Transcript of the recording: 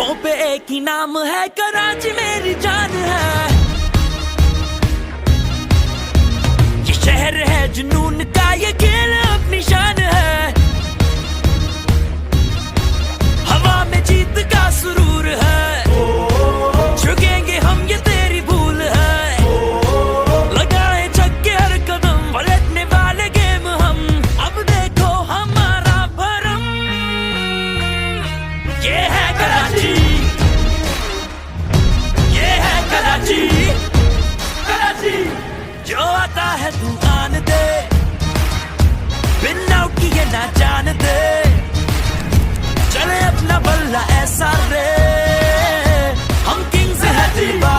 लबों पे एक ही नाम है, कराची मेरी जान है। ये शहर है जुनून का, ये खेल अपनी शान है। हवा में जीत का सुरूर है, झुकेंगे हम ये तेरी भूल है। लगाए छक्के हर कदम, पलटने वाले गेम हम। अब देखो हमारा भरम, ये है कराची, ये है कराची। कराची जो आता है तूफान दे, बिन आउट किए ना जान दे। चले अपना बल्ला ऐसा रे, हम किंग्स हैं दीवार।